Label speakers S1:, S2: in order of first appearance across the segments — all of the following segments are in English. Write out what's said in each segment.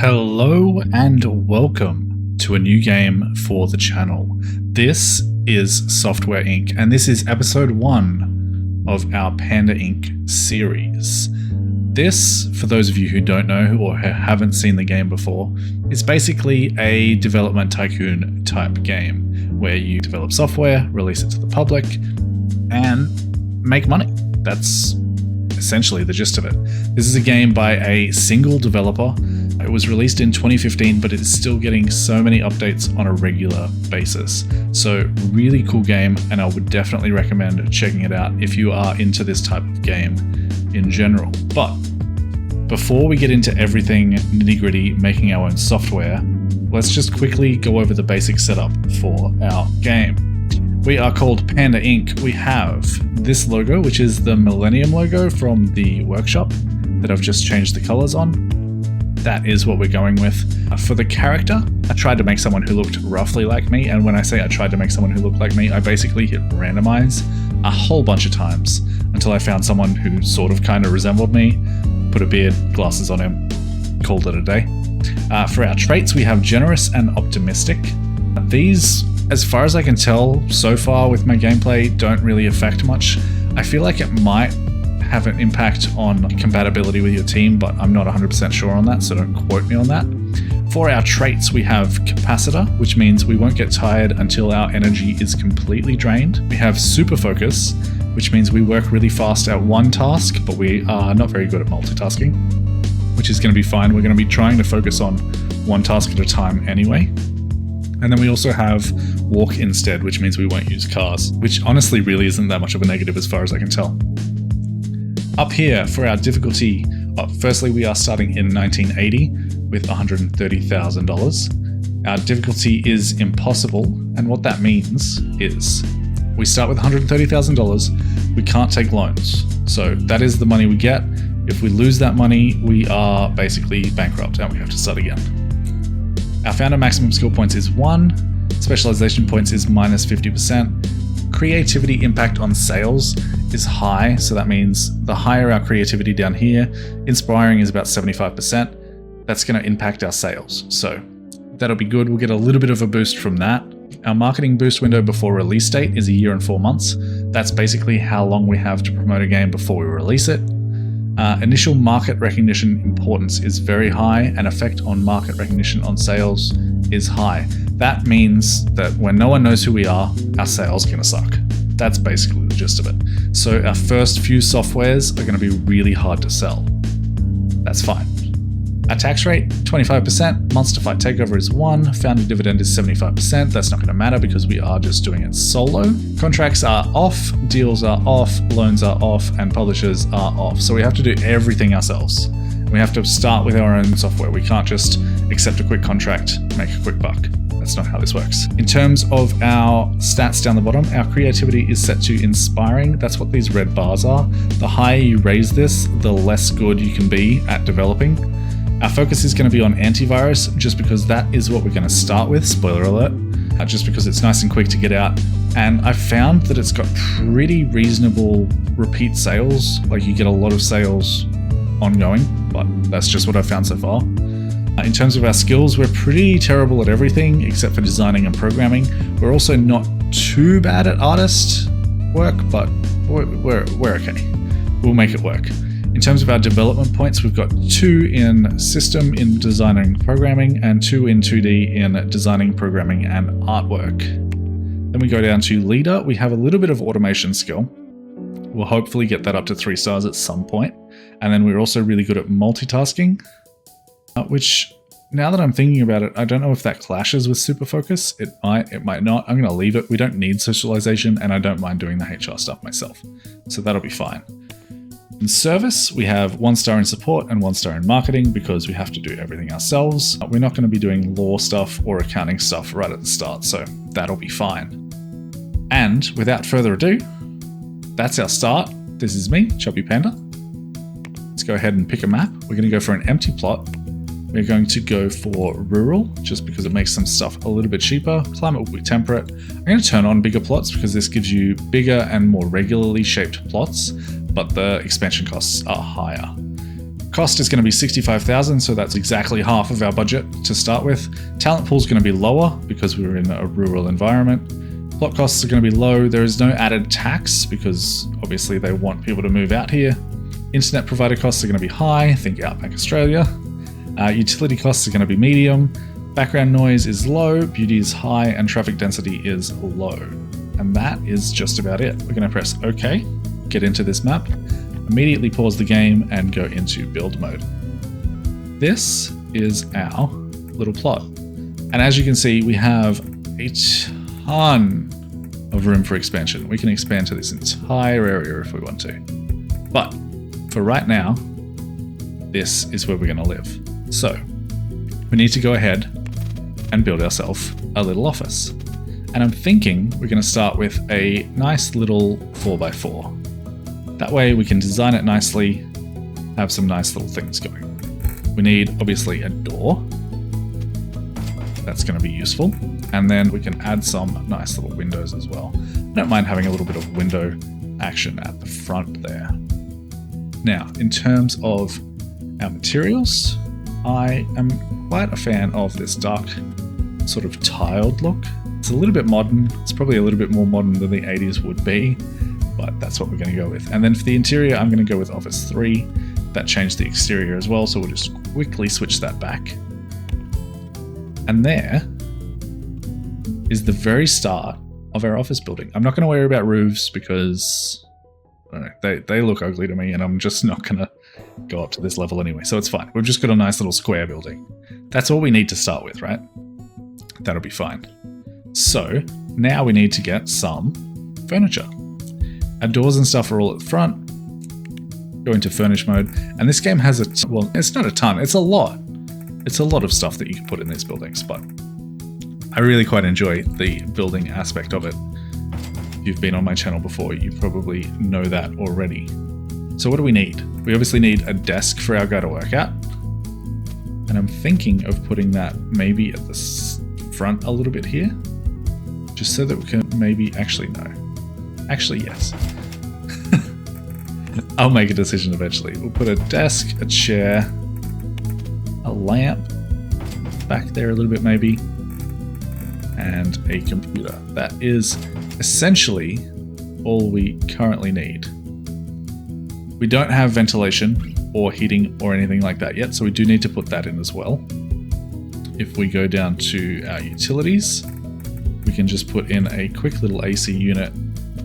S1: Hello and welcome to a new game for the channel. This is Software Inc. and this is episode 1 of our Panda Inc. series. This, for those of you who don't know or haven't seen the game before, is basically a development tycoon type game where you develop software, release it to the public, and make money. That's essentially the gist of it. This is a game by a single developer. It was released in 2015, but it is still getting so many updates on a regular basis. So really cool game, and I would definitely recommend checking it out if you are into this type of game in general. But before we get into everything nitty-gritty making our own software, let's just quickly go over the basic setup for our game. We are called Panda Inc. We have this logo, which is the Millennium logo from the workshop that I've just changed the colors on. That is what we're going with. For the character, I tried to make someone who looked roughly like me, and when I say I tried to make someone who looked like me, I basically hit randomize a whole bunch of times until I found someone who sort of kind of resembled me, put a beard, glasses on him, called it a day. For our traits, we have generous and optimistic. These, as far as I can tell so far with my gameplay, don't really affect much. I feel like it might have an impact on compatibility with your team, but I'm not 100% sure on that, so don't quote me on that. For our traits, we have capacitor, which means we won't get tired until our energy is completely drained. We have super focus, which means we work really fast at one task, but we are not very good at multitasking, which is going to be fine. We're going to be trying to focus on one task at a time anyway. And then we also have walk instead, which means we won't use cars, which honestly really isn't that much of a negative as far as I can tell. Up here for our difficulty, firstly we are starting in 1980 with $130,000. Our difficulty is impossible, and what that means is we start with $130,000, we can't take loans. So that is the money we get. If we lose that money, we are basically bankrupt and we have to start again. Our founder maximum skill points is 1, specialization points is minus 50%. Creativity impact on sales is high, so that means the higher our creativity down here, inspiring is about 75%, that's going to impact our sales. So that'll be good. We'll get a little bit of a boost from that. Our marketing boost window before release date is 1 year and 4 months. That's basically how long we have to promote a game before we release it. Initial market recognition importance is very high, and effect on market recognition on sales is high. That means that when no one knows who we are, our sales are going to suck. That's basically the gist of it. So our first few softwares are going to be really hard to sell. That's fine. Our tax rate, 25%. Monster Fight Takeover is 1. Founder dividend is 75%. That's not going to matter because we are just doing it solo. Contracts are off, deals are off, loans are off, and publishers are off. So we have to do everything ourselves. We have to start with our own software. We can't just accept a quick contract, make a quick buck. That's not how this works. In terms of our stats down the bottom, our creativity is set to inspiring. That's what these red bars are. The higher you raise this, the less good you can be at developing. Our focus is going to be on antivirus, just because that is what we're going to start with, spoiler alert, just because it's nice and quick to get out. And I've found that it's got pretty reasonable repeat sales, like you get a lot of sales ongoing, but that's just what I've found so far. In terms of our skills, we're pretty terrible at everything except for designing and programming. We're also not too bad at artist work, but we're okay. We'll make it work. In terms of our development points, we've got 2 in system in designing and programming, and 2 in 2D in designing, programming, and artwork. Then we go down to leader. We have a little bit of automation skill. We'll hopefully get that up to 3 stars at some point. And then we're also really good at multitasking, which, now that I'm thinking about it, I don't know if that clashes with super focus. It might not. I'm going to leave it. We don't need socialization, and I don't mind doing the HR stuff myself. So that'll be fine. In service, we have 1 star in support and 1 star in marketing because we have to do everything ourselves. We're not going to be doing law stuff or accounting stuff right at the start, so that'll be fine. And without further ado, that's our start. This is me, Chubby Panda. Let's go ahead and pick a map. We're going to go for an empty plot. We're going to go for rural, just because it makes some stuff a little bit cheaper. Climate will be temperate. I'm going to turn on bigger plots because this gives you bigger and more regularly shaped plots, but the expansion costs are higher. Cost is going to be 65,000, so that's exactly half of our budget to start with. Talent pool is going to be lower because we're in a rural environment. Plot costs are going to be low. There is no added tax because obviously they want people to move out here. Internet provider costs are going to be high. Think Outback Australia. Utility costs are going to be medium. Background noise is low, beauty is high, and traffic density is low. And that is just about it. We're going to press OK, get into this map, immediately pause the game and go into build mode. This is our little plot. And as you can see, we have a ton of room for expansion. We can expand to this entire area if we want to. But for right now, this is where we're going to live. So we need to go ahead and build ourselves a little office. And I'm thinking we're going to start with a nice little 4x4. That way we can design it nicely, have some nice little things going. We need obviously a door. That's going to be useful. And then we can add some nice little windows as well. I don't mind having a little bit of window action at the front there. Now, in terms of our materials, I am quite a fan of this dark sort of tiled look. It's a little bit modern. It's probably a little bit more modern than the 80s would be, but that's what we're going to go with. And then for the interior, I'm going to go with Office 3. That changed the exterior as well, so we'll just quickly switch that back. And there is the very start of our office building. I'm not going to worry about roofs because I don't know, they look ugly to me and I'm just not going to go up to this level anyway, so it's fine. We've just got a nice little square building. That's all we need to start with, right? That'll be fine. So now we need to get some furniture. Our doors and stuff are all at the front. Go into furnish mode. And this game has well, it's not a ton, it's a lot. It's a lot of stuff that you can put in these buildings, but I really quite enjoy the building aspect of it. If you've been on my channel before, you probably know that already. So what do we need? We obviously need a desk for our guy to work at. And I'm thinking of putting that maybe at the front a little bit here, just so that we can maybe actually no. Actually, yes. I'll make a decision eventually. We'll put a desk, a chair, a lamp back there a little bit maybe, and a computer. That is essentially all we currently need. We don't have ventilation or heating or anything like that yet, so we do need to put that in as well. If we go down to our utilities, we can just put in a quick little AC unit,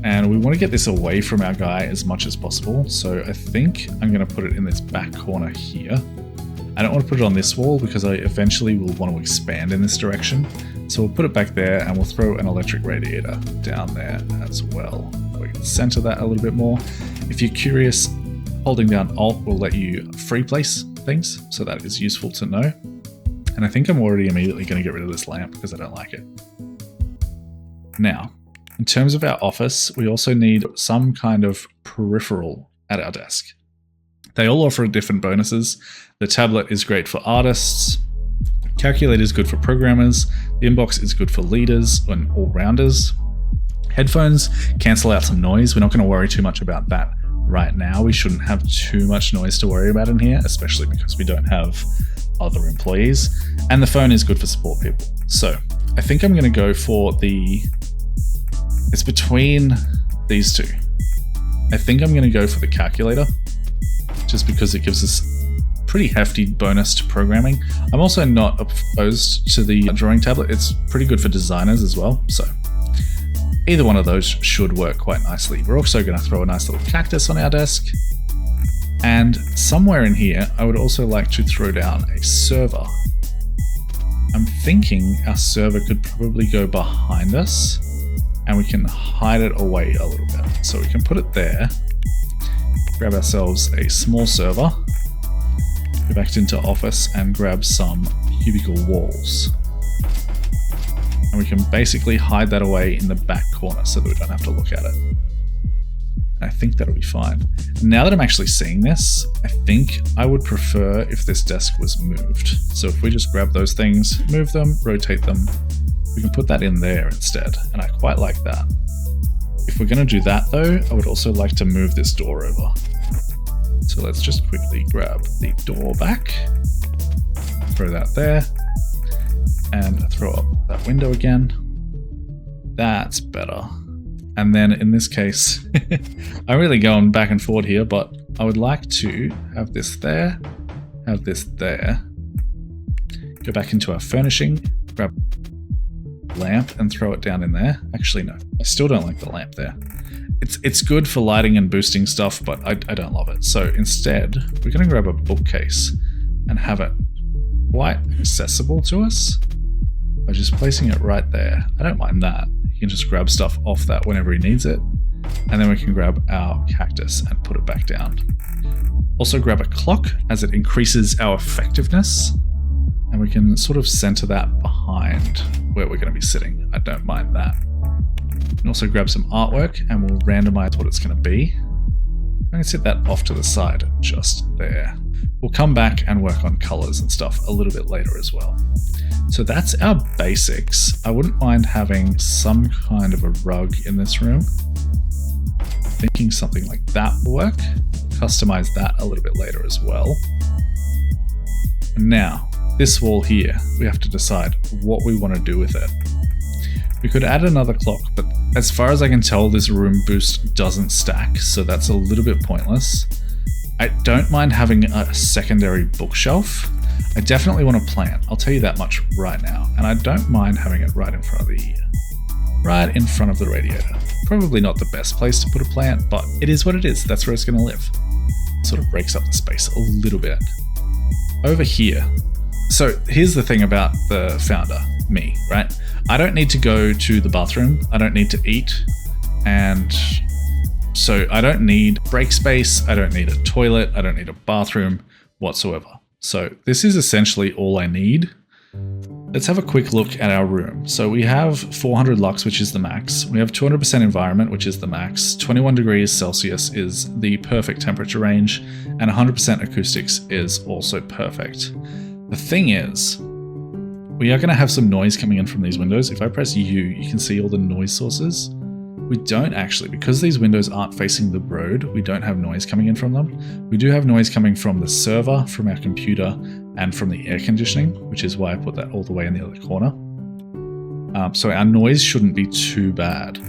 S1: and we want to get this away from our guy as much as possible. So I think I'm going to put it in this back corner here. I don't want to put it on this wall because I eventually will want to expand in this direction. So we'll put it back there and we'll throw an electric radiator down there as well. We can center that a little bit more. If you're curious, holding down Alt will let you free place things, so that is useful to know. And I think I'm already immediately going to get rid of this lamp because I don't like it. Now, in terms of our office, we also need some kind of peripheral at our desk. They all offer different bonuses. The tablet is great for artists. Calculator is good for programmers. The inbox is good for leaders and all-rounders. Headphones cancel out some noise. We're not going to worry too much about that right now. We shouldn't have too much noise to worry about in here, especially because we don't have other employees. And the phone is good for support people. So I think I'm going to go for it's between these two. I think I'm going to go for the calculator, just because it gives us pretty hefty bonus to programming. I'm also not opposed to the drawing tablet. It's pretty good for designers as well. So either one of those should work quite nicely. We're also going to throw a nice little cactus on our desk. And somewhere in here, I would also like to throw down a server. I'm thinking our server could probably go behind us, and we can hide it away a little bit. So we can put it there, grab ourselves a small server, go back into Office and grab some cubicle walls. And we can basically hide that away in the back corner so that we don't have to look at it. And I think that'll be fine. Now that I'm actually seeing this, I think I would prefer if this desk was moved. So if we just grab those things, move them, rotate them, we can put that in there instead, and I quite like that. If we're going to do that though, I would also like to move this door over. So let's just quickly grab the door back, throw that there, and throw up that window again. That's better. And then in this case, I'm really going back and forward here, but I would like to have this there, have this there. Go back into our furnishing, grab a lamp and throw it down in there. Actually, no, I still don't like the lamp there. It's good for lighting and boosting stuff, but I don't love it. So instead, we're going to grab a bookcase and have it quite accessible to us by just placing it right there. I don't mind that. He can just grab stuff off that whenever he needs it. And then we can grab our cactus and put it back down. Also grab a clock as it increases our effectiveness. And we can sort of center that behind where we're going to be sitting. I don't mind that. And also grab some artwork and we'll randomize what it's going to be. I can set that off to the side just there. We'll come back and work on colors and stuff a little bit later as well. So that's our basics. I wouldn't mind having some kind of a rug in this room. Thinking something like that will work. Customize that a little bit later as well. And now, this wall here, we have to decide what we want to do with it. We could add another clock, but as far as I can tell, this room boost doesn't stack, so that's a little bit pointless. I don't mind having a secondary bookshelf. I definitely want a plant, I'll tell you that much right now. And I don't mind having it right in front of the radiator. Probably not the best place to put a plant, but it is what it is. That's where it's going to live. Sort of breaks up the space a little bit. Over here. So here's the thing about the founder, me, right? I don't need to go to the bathroom. I don't need to eat. And so I don't need break space. I don't need a toilet. I don't need a bathroom whatsoever. So this is essentially all I need. Let's have a quick look at our room. So we have 400 lux, which is the max. We have 200% environment, which is the max. 21 degrees Celsius is the perfect temperature range, and 100% acoustics is also perfect. The thing is, we are going to have some noise coming in from these windows. If I press U, you can see all the noise sources. We don't actually, because these windows aren't facing the road, we don't have noise coming in from them. We do have noise coming from the server, from our computer, and from the air conditioning, which is why I put that all the way in the other corner. So our noise shouldn't be too bad.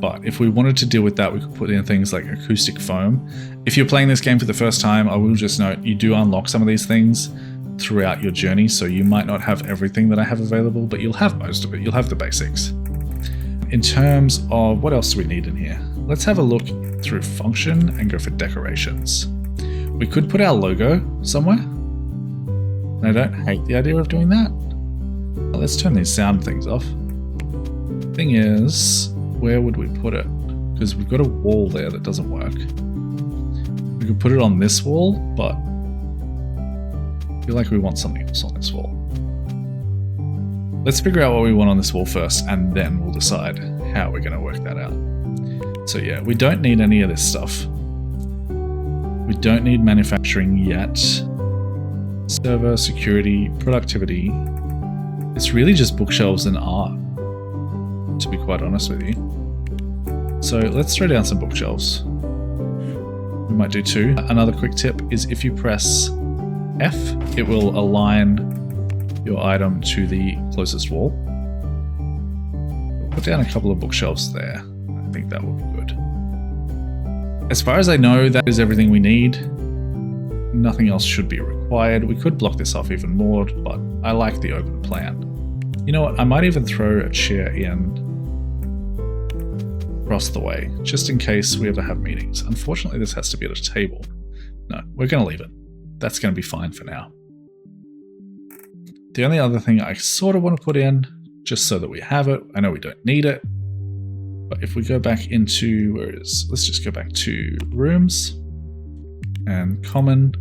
S1: But if we wanted to deal with that, we could put in things like acoustic foam. If you're playing this game for the first time, I will just note you do unlock some of these things throughout your journey, so you might not have everything that I have available, but you'll have most of it. You'll have the basics. In terms of what else do we need in here? Let's have a look through function and go for decorations. We could put our logo somewhere. And I don't hate the idea of doing that. Let's turn these sound things off. Thing is, where would we put it? Because we've got a wall there that doesn't work. We could put it on this wall, but I feel like we want something else on this wall. Let's figure out what we want on this wall first, and then we'll decide how we're going to work that out. So yeah, we don't need any of this stuff. We don't need manufacturing yet. Server, security, productivity. It's really just bookshelves and art, to be quite honest with you. So let's throw down some bookshelves. We might do two. Another quick tip is if you press F, it will align your item to the closest wall. We'll put down a couple of bookshelves there. I think that will be good. As far as I know, that is everything we need. Nothing else should be required. We could block this off even more, but I like the open plan. You know what? I might even throw a chair in across the way, just in case we ever have meetings. Unfortunately, this has to be at a table. No, we're going to leave it. That's going to be fine for now. The only other thing I sort of want to put in, just so that we have it, I know we don't need it, but if we go back into, let's just go back to rooms and common,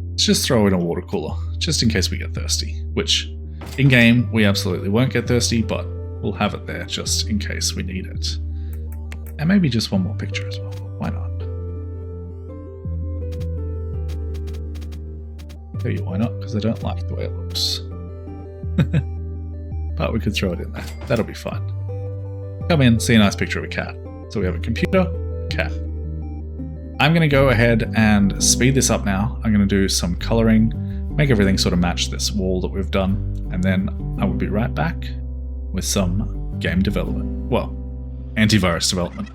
S1: let's just throw in a water cooler, just in case we get thirsty, which in game we absolutely won't get thirsty, but we'll have it there just in case we need it. And maybe just one more picture as well, why not? Tell you why not, because I don't like the way it looks. But we could throw it in there. That'll be fun. Come in, see a nice picture of a cat. So we have a computer, a cat. I'm going to go ahead and speed this up now. I'm going to do some coloring, make everything sort of match this wall that we've done, and then I will be right back with some game development. Well, antivirus development.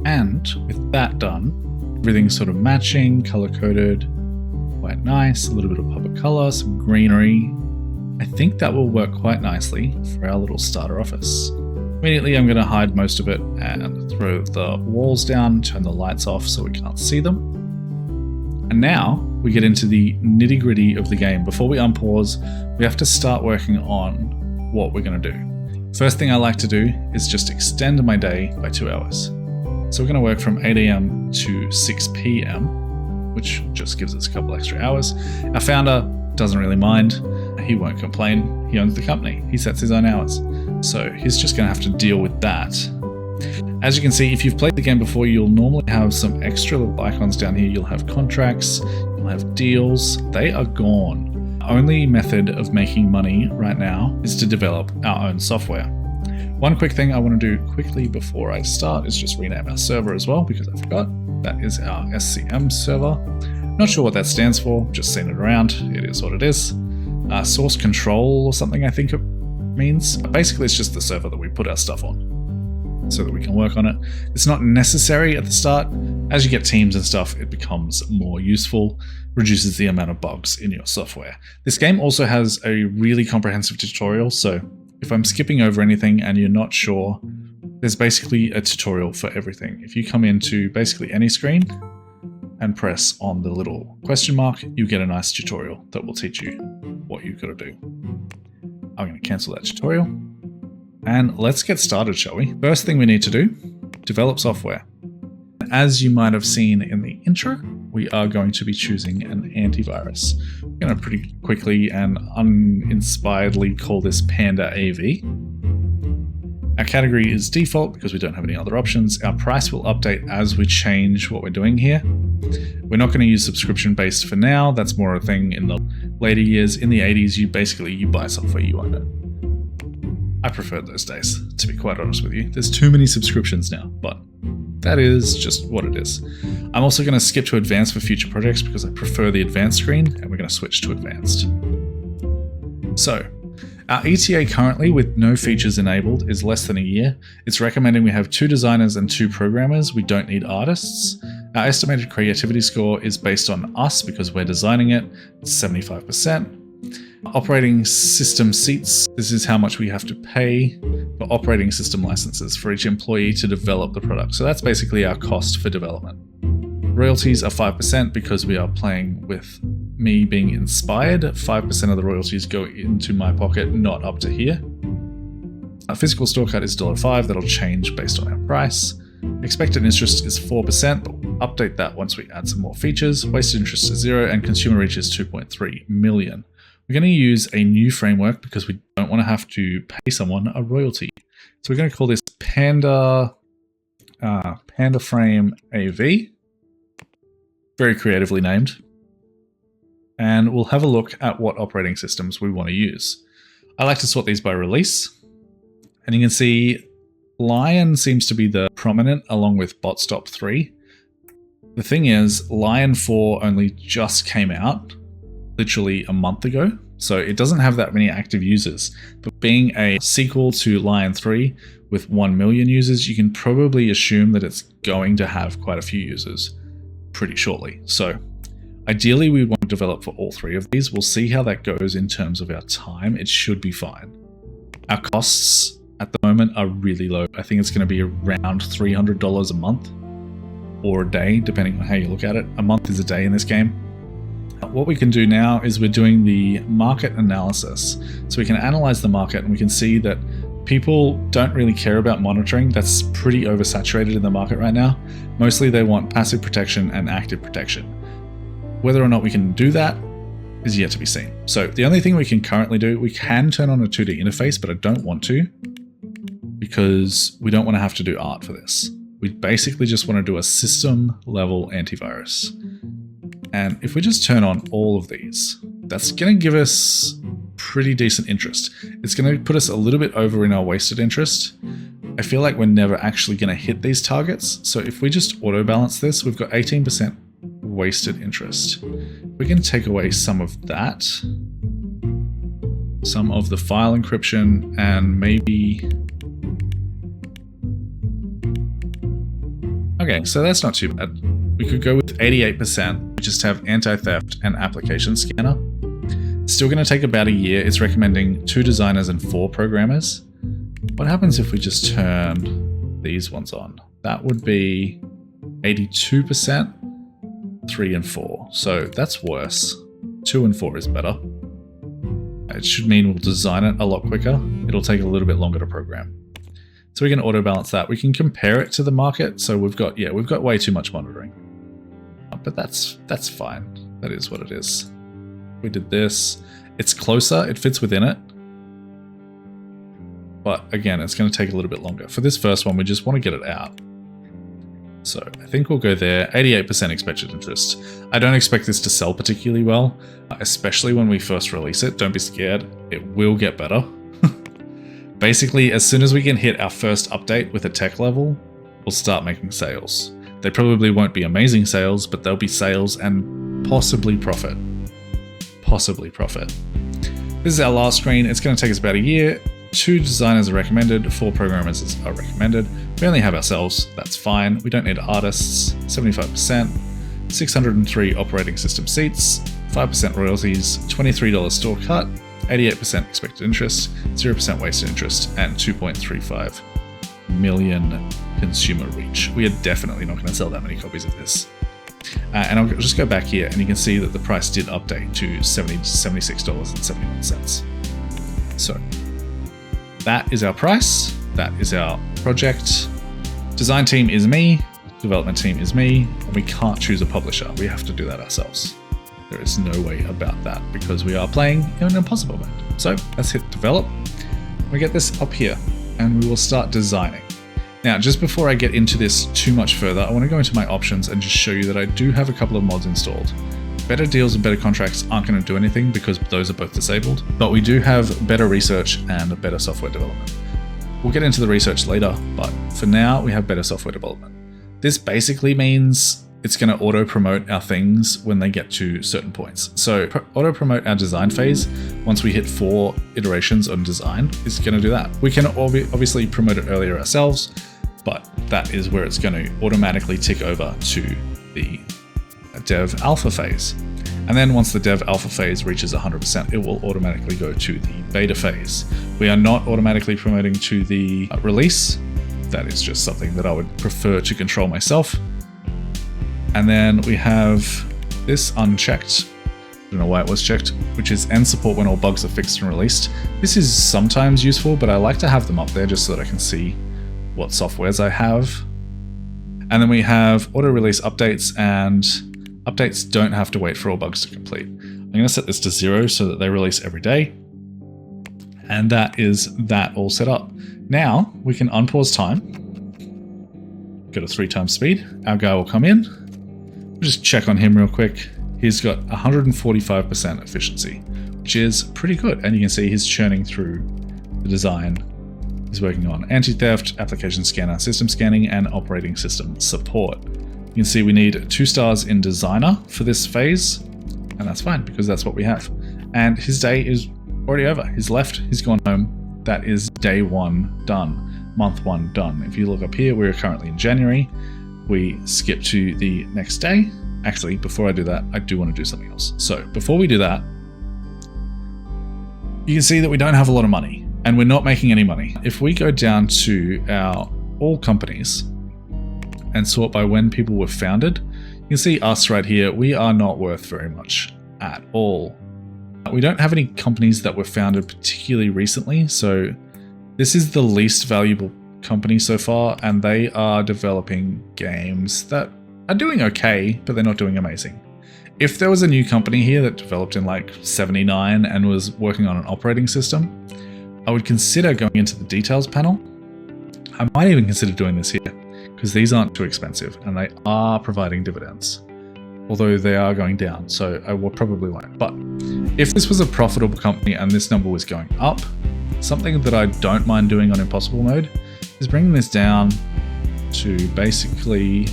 S1: And with that done, everything's sort of matching, color-coded, quite nice, a little bit of pop of color, some greenery. I think that will work quite nicely for our little starter office. Immediately I'm going to hide most of it and throw the walls down, turn the lights off so we can't see them. And now we get into the nitty-gritty of the game. Before we unpause, we have to start working on what we're going to do. First thing I like to do is just extend my day by 2 hours. So we're going to work from 8 AM to 6 PM, which just gives us a couple extra hours. Our founder doesn't really mind. He won't complain. He owns the company. He sets his own hours. So he's just going to have to deal with that. As you can see, if you've played the game before, you'll normally have some extra little icons down here. You'll have contracts, you'll have deals. They are gone. The only method of making money right now is to develop our own software. One quick thing I want to do quickly before I start is just rename our server as well, because I forgot. That is our SCM server. Not sure what that stands for, just seen it around. It is what it is. Source control or something, I think it means. Basically, it's just the server that we put our stuff on so that we can work on it. It's not necessary at the start. As you get teams and stuff, it becomes more useful, reduces the amount of bugs in your software. This game also has a really comprehensive tutorial, so if I'm skipping over anything and you're not sure, there's basically a tutorial for everything. If you come into basically any screen and press on the little question mark, you get a nice tutorial that will teach you what you've got to do. I'm going to cancel that tutorial and let's get started, shall we? First thing we need to do, develop software. As you might have seen in the intro, we are going to be choosing an antivirus. I'm going to pretty quickly and uninspiredly call this Panda AV. Our category is default because we don't have any other options. Our price will update as we change what we're doing here. We're not going to use subscription-based for now. That's more a thing in the later years. In the 80s, you buy software, you own it. I preferred those days, to be quite honest with you. There's too many subscriptions now, but that is just what it is. I'm also going to skip to advanced for future projects because I prefer the advanced screen, and we're going to switch to advanced. So, our ETA currently with no features enabled is less than a year. It's recommending we have 2 designers and 2 programmers. We don't need artists. Our estimated creativity score is based on us because we're designing it. It's 75%. Operating system seats. This is how much we have to pay for operating system licenses for each employee to develop the product. So that's basically our cost for development. Royalties are 5% because we are playing with me being inspired. 5% of the royalties go into my pocket, not up to here. Our physical store cut is $5. That'll change based on our price. Expected interest is 4%, but we'll update that once we add some more features. Wasted interest is 0, and consumer reach is 2.3 million. We're going to use a new framework because we don't want to have to pay someone a royalty. So we're going to call this Panda Frame AV. Very creatively named. And we'll have a look at what operating systems we want to use. I like to sort these by release. And you can see Lion seems to be the prominent along with Botstop 3. The thing is, Lion 4 only just came out literally a month ago, so it doesn't have that many active users. But being a sequel to Lion 3 with 1 million users, you can probably assume that it's going to have quite a few users pretty shortly. So ideally, we want to develop for all 3 of these. We'll see how that goes in terms of our time. It should be fine. Our costs at the moment are really low. I think it's going to be around $300 a month or a day, depending on how you look at it. A month is a day in this game. What we can do now is we're doing the market analysis. So we can analyze the market and we can see that people don't really care about monitoring. That's pretty oversaturated in the market right now. Mostly they want passive protection and active protection. Whether or not we can do that is yet to be seen. So the only thing we can currently do, we can turn on a 2D interface, but I don't want to because we don't want to have to do art for this. We basically just want to do a system level antivirus. And if we just turn on all of these, that's going to give us pretty decent interest. It's going to put us a little bit over in our wasted interest. I feel like we're never actually going to hit these targets. So if we just auto balance this, we've got 18% wasted interest. We can take away some of that, some of the file encryption, and maybe... Okay, so that's not too bad. We could go with 88%, we just have anti-theft and application scanner. It's still going to take about a year. It's recommending 2 designers and 4 programmers. What happens if we just turn these ones on? That would be 82%, 3 and 4. So that's worse. 2 and 4 is better. It should mean we'll design it a lot quicker. It'll take a little bit longer to program. So we can auto balance that. We can compare it to the market. So we've got way too much monitoring. But that's fine. That is what it is. We did this. It's closer. It fits within it. But again, it's going to take a little bit longer. For this first one, we just want to get it out. So I think we'll go there. 88% expected interest. I don't expect this to sell particularly well, especially when we first release it. Don't be scared. It will get better. Basically, as soon as we can hit our first update with a tech level, we'll start making sales. They probably won't be amazing sales, but they'll be sales and possibly profit. Possibly profit. This is our last screen. It's going to take us about a year. 2 designers are recommended, 4 programmers are recommended. We only have ourselves, that's fine. We don't need artists, 75%, 603 operating system seats, 5% royalties, $23 store cut, 88% expected interest, 0% wasted interest, and 2.35 million consumer reach. We are definitely not going to sell that many copies of this. And I'll just go back here and you can see that the price did update to $76.71. So that is our price. That is our project. Design team is me. Development team is me. And we can't choose a publisher. We have to do that ourselves. There is no way about that because we are playing in an impossible mode. So let's hit develop. We get this up here and we will start designing. Now, just before I get into this too much further, I want to go into my options and just show you that I do have a couple of mods installed. Better deals and better contracts aren't going to do anything because those are both disabled, but we do have better research and better software development. We'll get into the research later, but for now we have better software development. This basically means it's going to auto-promote our things when they get to certain points. So auto-promote our design phase. Once we hit 4 iterations on design, it's going to do that. We can obviously promote it earlier ourselves, but that is where it's going to automatically tick over to the dev alpha phase. And then once the dev alpha phase reaches 100%, it will automatically go to the beta phase. We are not automatically promoting to the release. That is just something that I would prefer to control myself. And then we have this unchecked. I don't know why it was checked, which is end support when all bugs are fixed and released. This is sometimes useful, but I like to have them up there just so that I can see what softwares I have. And then we have auto release updates, and updates don't have to wait for all bugs to complete. I'm going to set this to 0 so that they release every day. And that is that all set up. Now we can unpause time. Go to 3 times speed. Our guy will come in. We'll just check on him real quick. He's got 145% efficiency, which is pretty good. And you can see he's churning through the design. He's working on anti-theft, application scanner, system scanning, and operating system support. You can see we need 2 stars in designer for this phase, and that's fine because that's what we have. And his day is already over. He's left, he's gone home. That is day 1 done, month 1 done. If you look up here, we're currently in January. We skip to the next day. Actually, before I do that, I do want to do something else. So before we do that, you can see that we don't have a lot of money and we're not making any money. If we go down to our all companies and sort by when people were founded, you can see us right here. We are not worth very much at all. We don't have any companies that were founded particularly recently. So this is the least valuable company so far, and they are developing games that are doing okay, but they're not doing amazing. If there was a new company here that developed in like 79 and was working on an operating system, I would consider going into the details panel. I might even consider doing this here. because these aren't too expensive and they are providing dividends. Although they are going down, so I probably won't. But if this was a profitable company and this number was going up, something that I don't mind doing on impossible mode is bringing this down to basically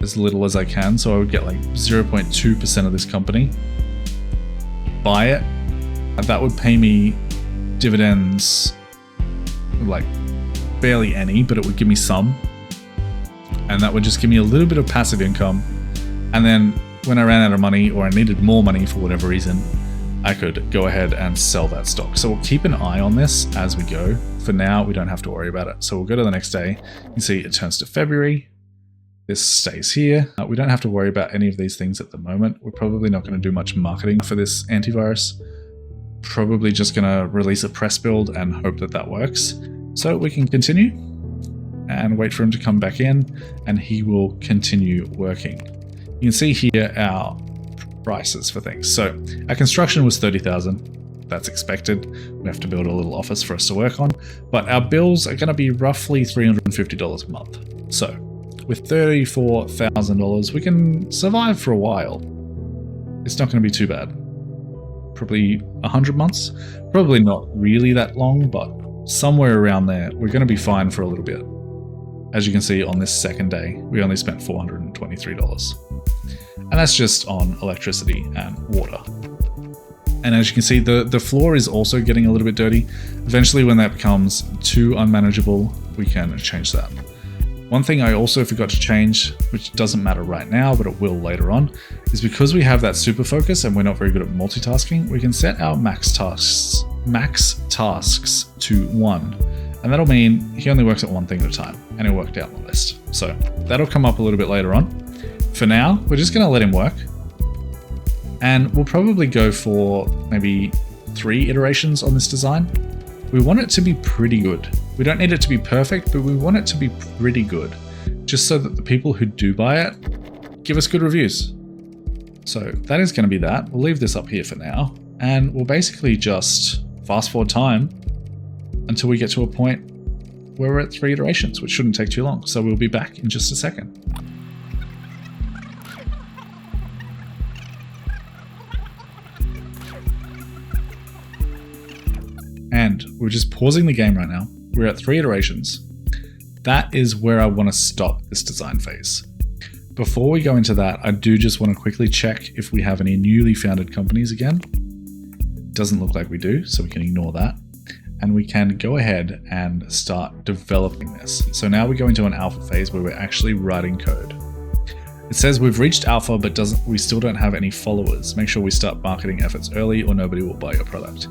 S1: as little as I can. So I would get like 0.2% of this company, buy it, and that would pay me dividends, like barely any, but it would give me some. And that would just give me a little bit of passive income. And then when I ran out of money or I needed more money for whatever reason, I could go ahead and sell that stock. So we'll keep an eye on this as we go. For now, we don't have to worry about it. So we'll go to the next day. You can see it turns to February. This stays here. We don't have to worry about any of these things at the moment. We're probably not going to do much marketing for this antivirus. Probably just going to release a press build and hope that that works. So we can continue and wait for him to come back in and he will continue working. You can see here our prices for things. So our construction was 30,000. That's expected. We have to build a little office for us to work on, but our bills are going to be roughly $350 a month. So with $34,000, we can survive for a while. It's not going to be too bad. Probably 100 months. Probably not really that long, but somewhere around there, we're going to be fine for a little bit. As you can see on this second day, we only spent $423. And that's just on electricity and water. And as you can see, the floor is also getting a little bit dirty. Eventually, when that becomes too unmanageable, we can change that. One thing I also forgot to change, which doesn't matter right now, but it will later on, is because we have that super focus and we're not very good at multitasking, we can set our max tasks to 1. And that'll mean he only works at one thing at a time, and he'll work down the list. So that'll come up a little bit later on. For now, we're just going to let him work. And we'll probably go for maybe 3 iterations on this design. We want it to be pretty good. We don't need it to be perfect, but we want it to be pretty good, just so that the people who do buy it give us good reviews. So that is going to be that. We'll leave this up here for now, and we'll basically just fast forward time until we get to a point where we're at 3 iterations, which shouldn't take too long. So we'll be back in just a second. And we're just pausing the game right now. We're at 3 iterations. That is where I want to stop this design phase. Before we go into that, I do just want to quickly check if we have any newly founded companies again. Doesn't look like we do, so we can ignore that. And we can go ahead and start developing this. So now we go into an alpha phase where we're actually writing code. It says we've reached alpha, but we still don't have any followers. Make sure we start marketing efforts early or nobody will buy your product.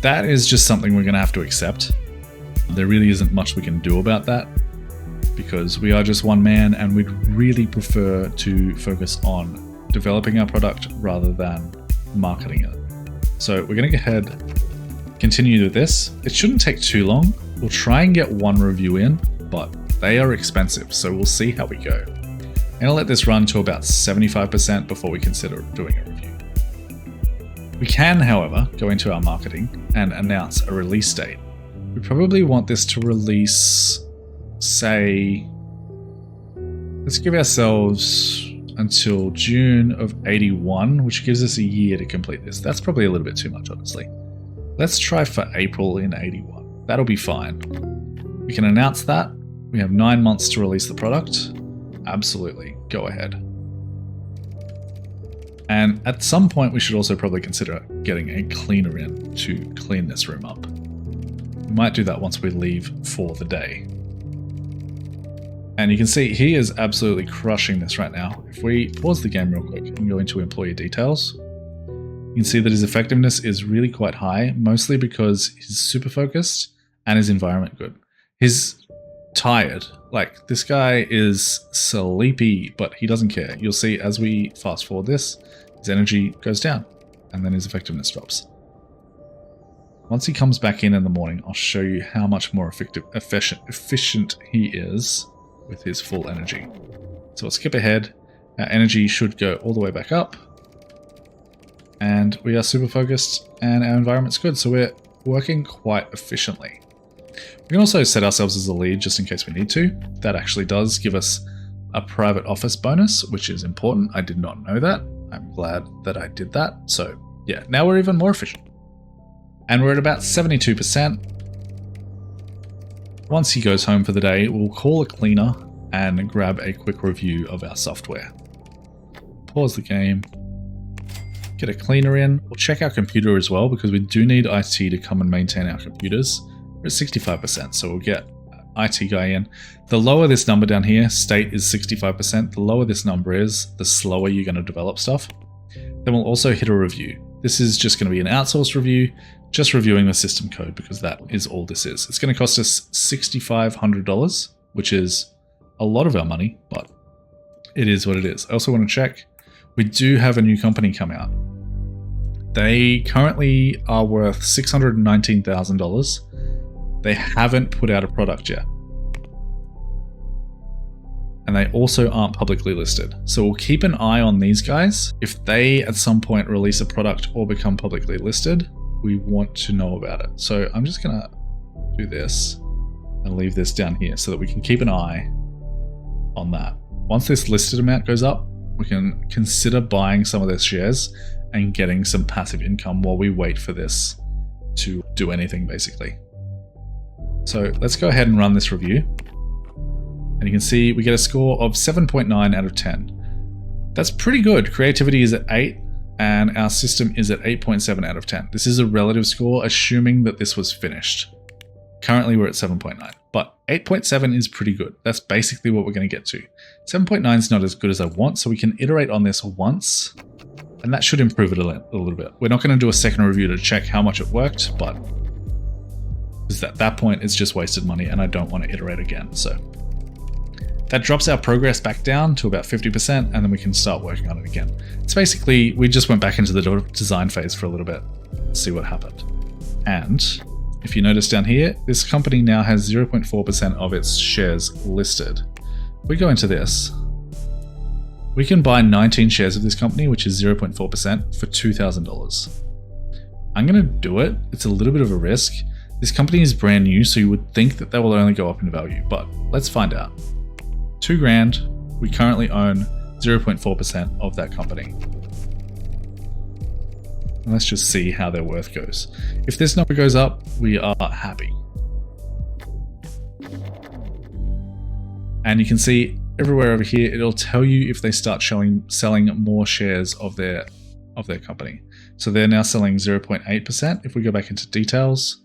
S1: That is just something we're going to have to accept. There really isn't much we can do about that because we are just one man and we'd really prefer to focus on developing our product rather than marketing it. So we're going to go ahead, continue with this. It shouldn't take too long. We'll try and get 1 review in, but they are expensive, so we'll see how we go. And I'll let this run to about 75% before we consider doing a review. We can, however, go into our marketing and announce a release date. We probably want this to release, say, let's give ourselves until June of 81, which gives us a year to complete this. That's probably a little bit too much, honestly. Let's try for April in 81. That'll be fine. We can announce that. We have 9 months to release the product. Absolutely, go ahead. And at some point, we should also probably consider getting a cleaner in to clean this room up. We might do that once we leave for the day. And you can see he is absolutely crushing this right now. If we pause the game real quick and go into employee details, you can see that his effectiveness is really quite high, mostly because he's super focused and his environment good. He's tired. Like, this guy is sleepy, but he doesn't care. You'll see as we fast forward this, his energy goes down and then his effectiveness drops. Once he comes back in the morning, I'll show you how much more efficient he is with his full energy. So we'll skip ahead. Our energy should go all the way back up. And we are super focused and our environment's good. So we're working quite efficiently. We can also set ourselves as a lead just in case we need to. That actually does give us a private office bonus, which is important. I did not know that. I'm glad that I did that. So yeah, now we're even more efficient. And we're at about 72%. Once he goes home for the day, we'll call a cleaner and grab a quick review of our software. Pause the game. Get a cleaner in. We'll check our computer as well because we do need IT to come and maintain our computers. We're at 65%, so we'll get IT guy in. The lower this number down here, state is 65%. The lower this number is, the slower you're going to develop stuff. Then we'll also hit a review. This is just going to be an outsourced review, just reviewing the system code because that is all this is. It's going to cost us $6,500, which is a lot of our money, but it is what it is. I also want to check, we do have a new company come out. They currently are worth $619,000. They haven't put out a product yet. And they also aren't publicly listed. So we'll keep an eye on these guys. If they at some point release a product or become publicly listed, we want to know about it. So I'm just gonna do this and leave this down here so that we can keep an eye on that. Once this listed amount goes up, we can consider buying some of their shares and getting some passive income while we wait for this to do anything basically. So let's go ahead and run this review. And you can see we get a score of 7.9 out of 10. That's pretty good. Creativity is at 8 and our system is at 8.7 out of 10. This is a relative score assuming that this was finished. Currently we're at 7.9, but 8.7 is pretty good. That's basically what we're going to get to. 7.9 is not as good as I want, so we can iterate on this once and that should improve it a little bit. We're not going to do a second review to check how much it worked, but at that point it's just wasted money and I don't want to iterate again. So that drops our progress back down to about 50% and then we can start working on it again. It's basically, we just went back into the design phase for a little bit, see what happened. And if you notice down here, this company now has 0.4% of its shares listed. If we go into this, we can buy 19 shares of this company, which is 0.4% for $2,000. I'm going to do it. It's a little bit of a risk. This company is brand new, so you would think that they will only go up in value, but let's find out. $2,000, we currently own 0.4% of that company. And let's just see how their worth goes. If this number goes up, we are happy. And you can see everywhere over here, it'll tell you if they start selling more shares of their company. So they're now selling 0.8%. If we go back into details,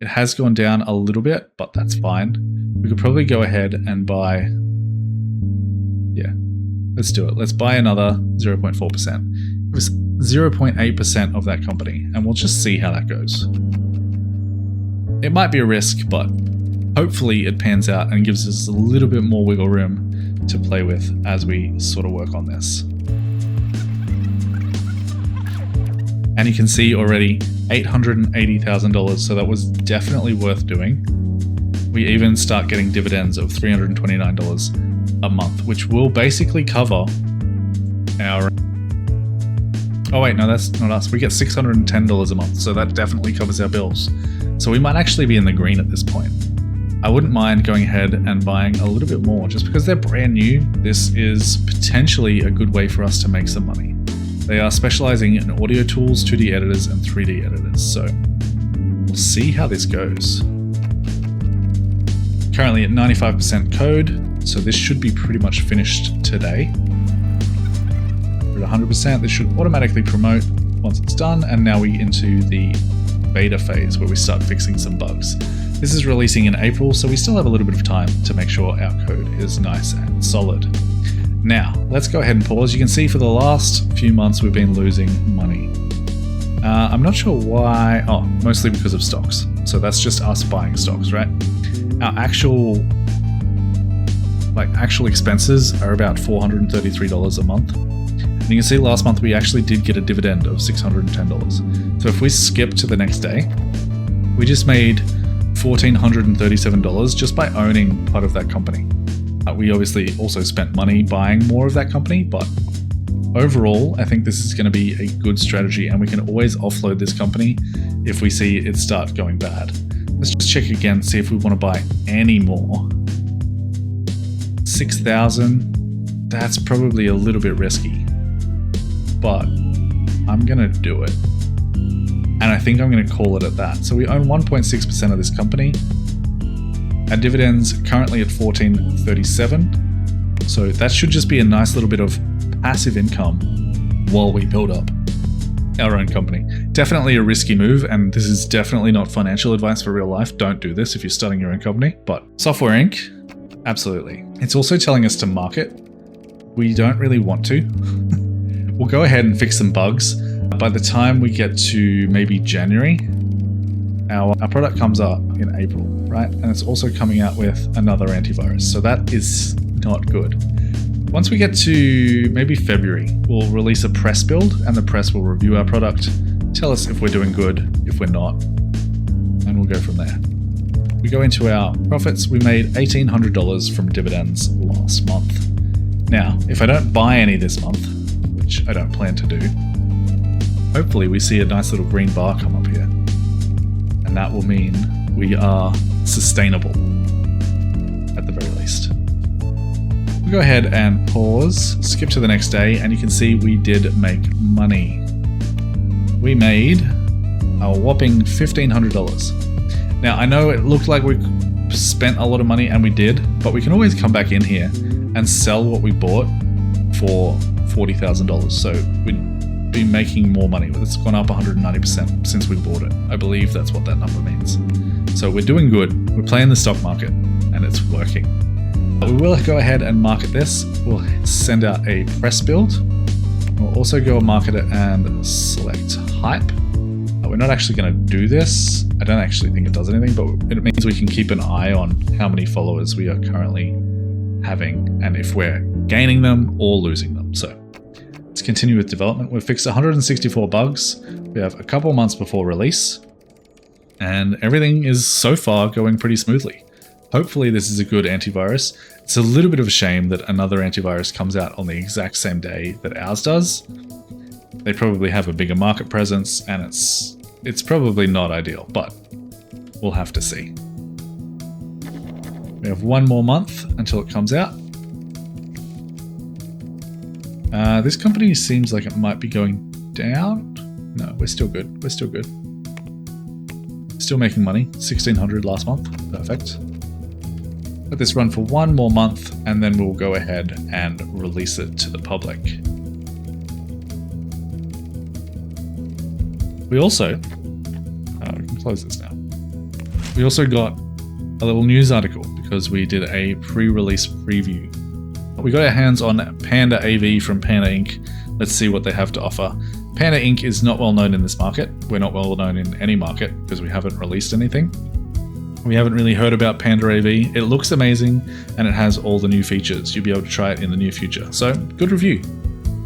S1: it has gone down a little bit, but that's fine. We could probably go ahead and buy, yeah, let's do it. Let's buy another 0.4%. It was 0.8% of that company, and we'll just see how that goes. It might be a risk, but hopefully it pans out and gives us a little bit more wiggle room to play with as we sort of work on this. And you can see already $880,000, so that was definitely worth doing. We even start getting dividends of $329 a month, which will basically cover our... Oh wait, no, that's not us. We get $610 a month, so that definitely covers our bills. So we might actually be in the green at this point. I wouldn't mind going ahead and buying a little bit more. Just because they're brand new, this is potentially a good way for us to make some money. They are specializing in audio tools, 2D editors, and 3D editors, so we'll see how this goes. Currently at 95% code, so this should be pretty much finished today. We're at 100%, this should automatically promote once it's done, and now we're into the beta phase where we start fixing some bugs. This is releasing in April, so we still have a little bit of time to make sure our code is nice and solid. Now, let's go ahead and pause. You can see for the last few months we've been losing money. I'm not sure why. Oh, mostly because of stocks. So that's just us buying stocks, right? Our actual expenses are about $433 a month. And you can see last month we actually did get a dividend of $610. So if we skip to the next day, we just made $1,437 just by owning part of that company. We obviously also spent money buying more of that company, but overall, I think this is going to be a good strategy and we can always offload this company if we see it start going bad. Let's just check again, see if we want to buy any more. 6,000. That's probably a little bit risky, but I'm going to do it. And I think I'm going to call it at that. So we own 1.6% of this company. Our dividends currently at 14.37. So that should just be a nice little bit of passive income while we build up our own company. Definitely a risky move, and this is definitely not financial advice for real life. Don't do this if you're starting your own company. But Software Inc., absolutely. It's also telling us to market. We don't really want to. We'll go ahead and fix some bugs. By the time we get to maybe January, our product comes up in April, right? And it's also coming out with another antivirus. So that is not good. Once we get to maybe February, we'll release a press build, and the press will review our product, tell us if we're doing good, if we're not, and we'll go from there. We go into our profits. We made $1,800 from dividends last month. Now, if I don't buy any this month, which I don't plan to do, hopefully we see a nice little green bar come up here. And that will mean we are sustainable, at the very least. We'll go ahead and pause, skip to the next day, and you can see we did make money. We made a whopping $1,500. Now, I know it looked like we spent a lot of money, and we did, but we can always come back in here and sell what we bought for $40,000. So we'd be making more money. It's gone up 190% since we bought it. I believe that's what that number means. So we're doing good. We're playing the stock market, and it's working. We will go ahead and market this. We'll send out a press build. We'll also go market it and select hype. We're not actually going to do this. I don't actually think it does anything, but it means we can keep an eye on how many followers we are currently having and if we're gaining them or losing them. So let's continue with development. We've fixed 164 bugs. We have a couple months before release, and everything is so far going pretty smoothly. Hopefully this is a good antivirus. It's a little bit of a shame that another antivirus comes out on the exact same day that ours does. They probably have a bigger market presence, and it's probably not ideal, but we'll have to see. We have one more month until it comes out. This company seems like it might be going down. No, we're still good. We're still good. Still making money. 1,600 last month. Perfect. Let this run for one more month, and then we'll go ahead and release it to the public. We also, we can close this now. We also got a little news article because we did a pre-release preview. We got our hands on Panda AV from PandaINC. Let's see what they have to offer. PandaINC is not well known in this market. We're not well known in any market because we haven't released anything. We haven't really heard about Panda AV. It looks amazing, and it has all the new features. You'll be able to try it in the near future. So, good review.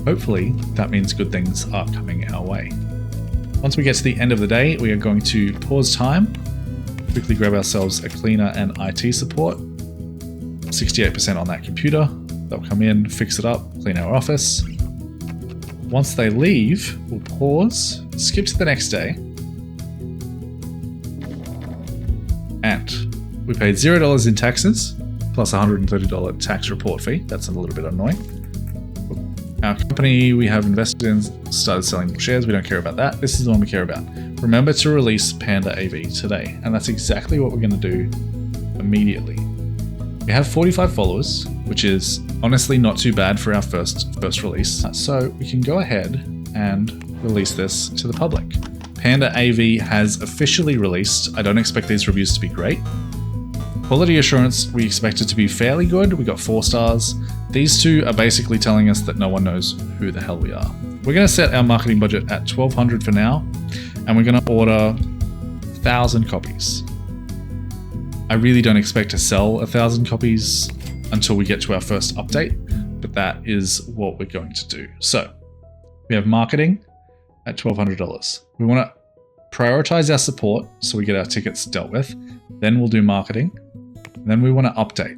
S1: Hopefully, that means good things are coming our way. Once we get to the end of the day, we are going to pause time, quickly grab ourselves a cleaner and IT support. 68% on that computer. They'll come in, fix it up, clean our office. Once they leave, we'll pause, skip to the next day, and we paid $0 in taxes, plus $130 tax report fee. That's a little bit annoying. Our company we have invested in started selling more shares. We don't care about that. This is the one we care about. Remember to release Panda AV today, and that's exactly what we're going to do immediately. We have 45 followers, which is honestly not too bad for our first release. So we can go ahead and release this to the public. Panda AV has officially released. I don't expect these reviews to be great. Quality assurance, we expect it to be fairly good. We got 4 stars. These two are basically telling us that no one knows who the hell we are. We're going to set our marketing budget at $1,200 for now, and we're going to order 1,000 copies. I really don't expect to sell 1,000 copies until we get to our first update, but that is what we're going to do. So we have marketing at $1,200. We want to prioritize our support so we get our tickets dealt with. Then we'll do marketing. Then we want to update.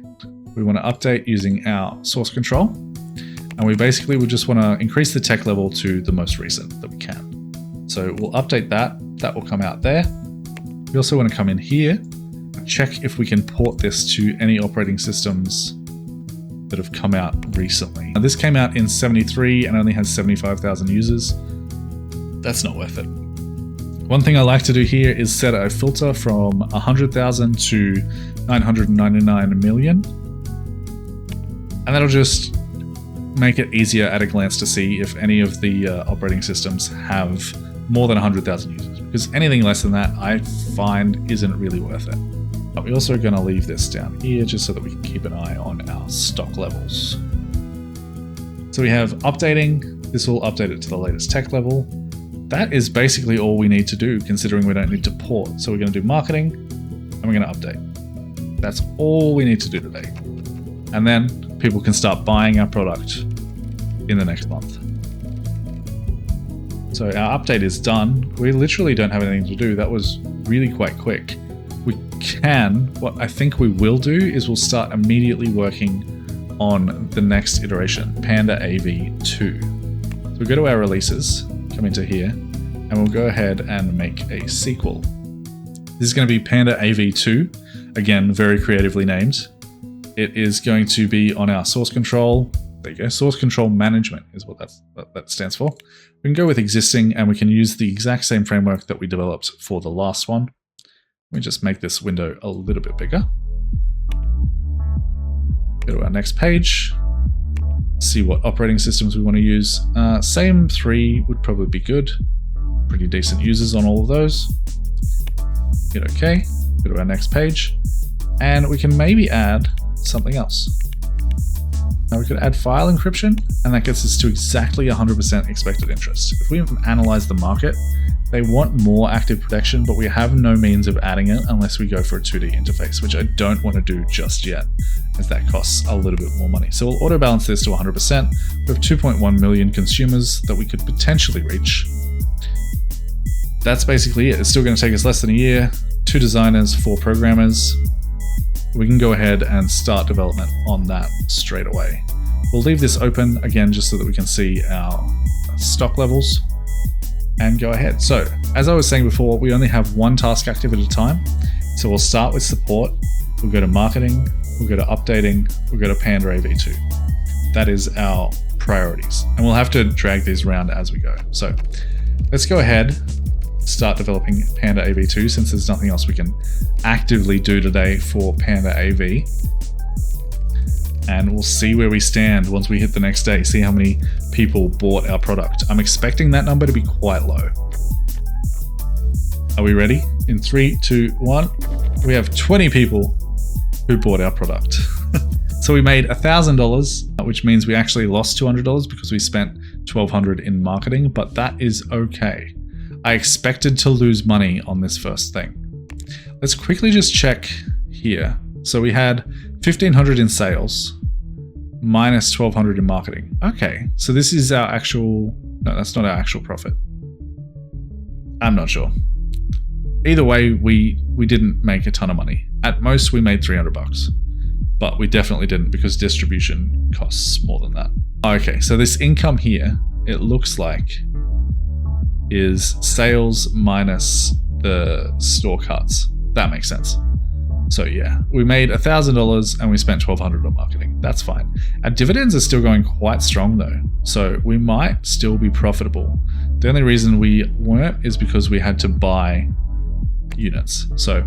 S1: We want to update using our source control. And we basically will just want to increase the tech level to the most recent that we can. So we'll update that. That will come out there. We also want to come in here check if we can port this to any operating systems that have come out recently. Now, this came out in 73 and only has 75,000 users. That's not worth it. One thing I like to do here is set a filter from 100,000 to 999 million. And that'll just make it easier at a glance to see if any of the operating systems have more than 100,000 users. Because anything less than that, I find isn't really worth it. But we're also going to leave this down here just so that we can keep an eye on our stock levels. So we have updating. This will update it to the latest tech level. That is basically all we need to do, considering we don't need to port. So we're going to do marketing and we're going to update. That's all we need to do today. And then people can start buying our product in the next month. So our update is done. We literally don't have anything to do. That was really quite quick. What I think we will do is we'll start immediately working on the next iteration, PandaAV2. So we'll go to our releases, come into here, and we'll go ahead and make a sequel. This is going to be PandaAV2, again, very creatively named. It is going to be on our source control. There you go, source control management is what that stands for. We can go with existing and we can use the exact same framework that we developed for the last one. Let me just make this window a little bit bigger. Go to our next page, see what operating systems we want to use. Same 3 would probably be good. Pretty decent users on all of those. Hit OK, go to our next page, and we can maybe add something else. Now we could add file encryption, and that gets us to exactly 100% expected interest. If we analyze the market, they want more active protection, but we have no means of adding it unless we go for a 2D interface, which I don't want to do just yet, as that costs a little bit more money. So we'll auto balance this to 100%. We have 2.1 million consumers that we could potentially reach. That's basically it. It's still going to take us less than a year, 2 designers, 4 programmers. We can go ahead and start development on that straight away. We'll leave this open again just so that we can see our stock levels and go ahead. So as I was saying before, we only have one task active at a time. So we'll start with support. We'll go to marketing. We'll go to updating. We'll go to PandaAV2. That is our priorities. And we'll have to drag these around as we go. So let's go ahead, start developing PandaAV2 since there's nothing else we can actively do today for PandaAV. And we'll see where we stand once we hit the next day, see how many people bought our product. I'm expecting that number to be quite low. Are we ready? In 3, 2, 1. We have 20 people who bought our product. So we made $1,000, which means we actually lost $200 because we spent $1,200 in marketing, but that is okay. I expected to lose money on this first thing. Let's quickly just check here. So we had $1,500 in sales, minus $1,200 in marketing. Okay, so this is our actual, no, that's not our actual profit. I'm not sure. Either way, we didn't make a ton of money. At most, we made $300, but we definitely didn't because distribution costs more than that. Okay, so this income here, it looks like, is sales minus the store cuts. That makes sense. So yeah, we made $1,000 and we spent $1,200 on marketing. That's fine. Our dividends are still going quite strong though, so we might still be profitable. The only reason we weren't is because we had to buy units. So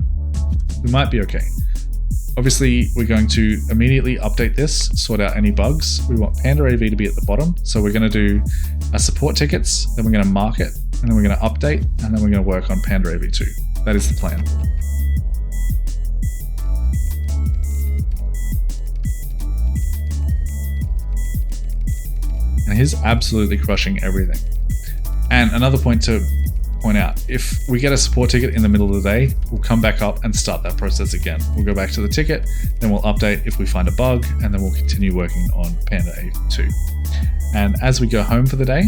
S1: we might be okay. Obviously, we're going to immediately update this, sort out any bugs. We want PandaAV to be at the bottom. So we're going to do our support tickets, then we're going to mark it, and then we're going to update, and then we're going to work on PandaAV2. That is the plan. And he's absolutely crushing everything. And another point to point out, if we get a support ticket in the middle of the day, we'll come back up and start that process again. We'll go back to the ticket, then we'll update if we find a bug, and then we'll continue working on PandaAV2. And as we go home for the day,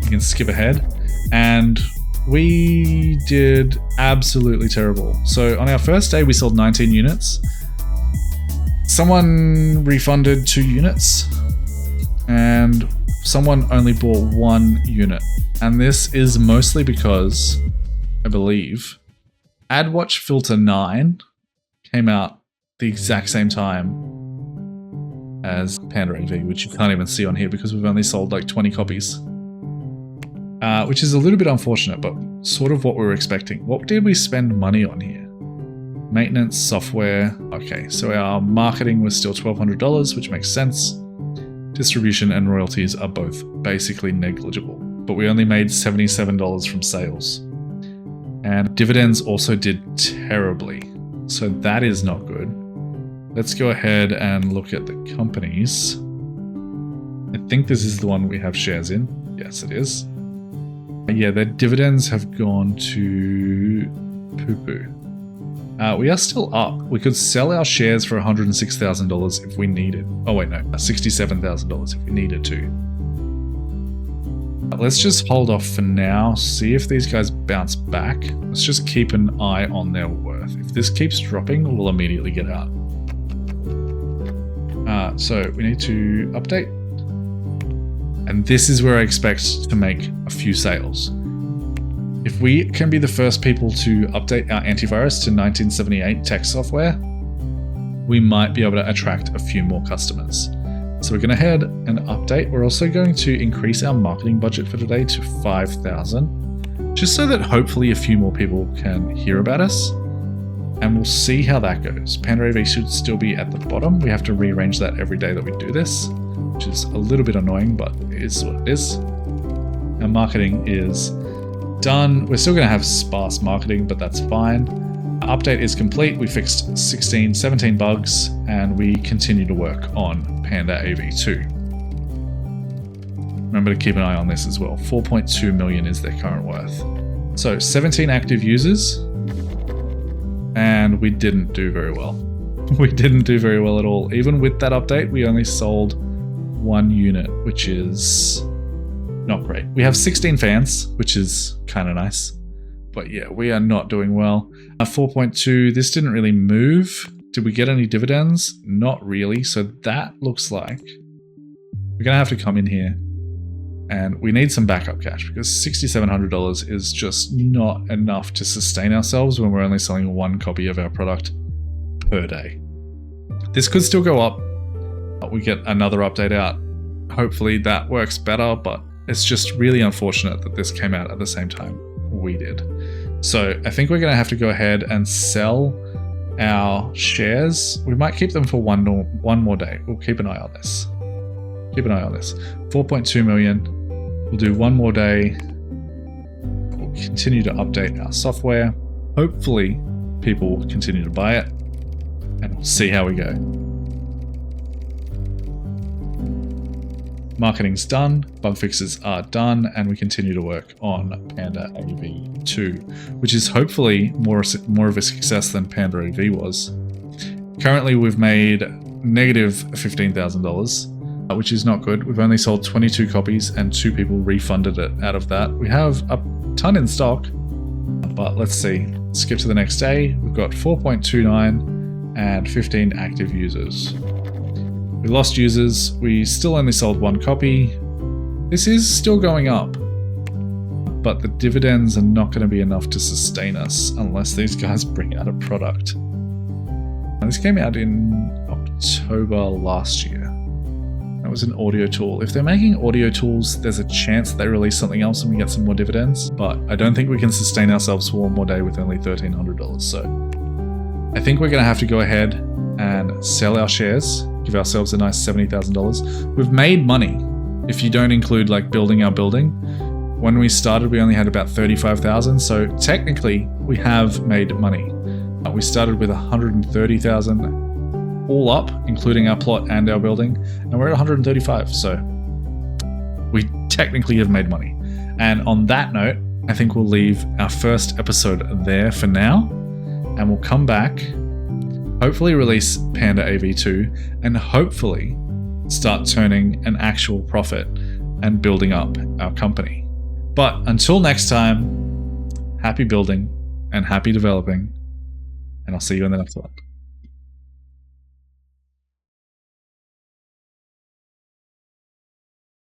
S1: you can skip ahead, and we did absolutely terrible. So on our first day, we sold 19 units. Someone refunded 2 units, and someone only bought 1 unit. And this is mostly because, I believe, AdWatch filter 9 came out the exact same time as PandaINC, which you can't even see on here because we've only sold like 20 copies. Which is a little bit unfortunate, but sort of what we were expecting. What did we spend money on here? Maintenance, software. Okay, so our marketing was still $1,200, which makes sense. Distribution and royalties are both basically negligible, but we only made $77 from sales. And dividends also did terribly, so that is not good. Let's go ahead and look at the companies. I think this is the one we have shares in. Yes, it is. Yeah, their dividends have gone to poo-poo. We are still up. We could sell our shares for $106,000 if we needed. Oh wait, no, $67,000 if we needed to. Let's just hold off for now, see if these guys bounce back. Let's just keep an eye on their worth. If this keeps dropping, we'll immediately get out. So we need to update. And this is where I expect to make a few sales. If we can be the first people to update our antivirus to 1978 tech software, we might be able to attract a few more customers. So we're going to head and update. We're also going to increase our marketing budget for today to $5,000, just so that hopefully a few more people can hear about us. And we'll see how that goes. PandaINC should still be at the bottom. We have to rearrange that every day that we do this, which is a little bit annoying, but it is what it is. Our marketing is done. We're still going to have sparse marketing, but that's fine. Our update is complete. We fixed 17 bugs, and we continue to work on PandaINC 2. Remember to keep an eye on this as well. 4.2 million is their current worth. So 17 active users, and we didn't do very well. We didn't do very well at all. Even with that update, we only sold 1 unit, which is not great. We have 16 fans, which is kind of nice. But yeah, we are not doing well. 4.2, this didn't really move. Did we get any dividends? Not really. So that looks like we're going to have to come in here and we need some backup cash because $6,700 is just not enough to sustain ourselves when we're only selling 1 copy of our product per day. This could still go up. We get another update out. Hopefully that works better, but it's just really unfortunate that this came out at the same time we did. So I think we're going to have to go ahead and sell our shares. We might keep them for one more day. We'll keep an eye on this. Keep an eye on this. 4.2 million. We'll do 1 more day. We'll continue to update our software. Hopefully people will continue to buy it, and we'll see how we go. Marketing's done, bug fixes are done, and we continue to work on PandaINC 2, which is hopefully more of a success than PandaINC was. Currently, we've made negative $15,000, which is not good. We've only sold 22 copies and 2 people refunded it out of that. We have a ton in stock, but let's see. Skip to the next day. We've got 4.29 and 15 active users. We lost users. We still only sold 1 copy. This is still going up, but the dividends are not going to be enough to sustain us unless these guys bring out a product. And this came out in October last year. That was an audio tool. If they're making audio tools, there's a chance they release something else and we get some more dividends, but I don't think we can sustain ourselves for 1 more day with only $1,300. So I think we're going to have to go ahead and sell our shares, give ourselves a nice $70,000. We've made money if you don't include like building our building. When we started, we only had about 35,000. So technically we have made money. We started with 130,000 all up, including our plot and our building, and we're at 135. So we technically have made money. And on that note, I think we'll leave our first episode there for now, and we'll come back, hopefully release PandaINC 2, and hopefully start turning an actual profit and building up our company. But until next time, happy building and happy developing, and I'll see you in the next one.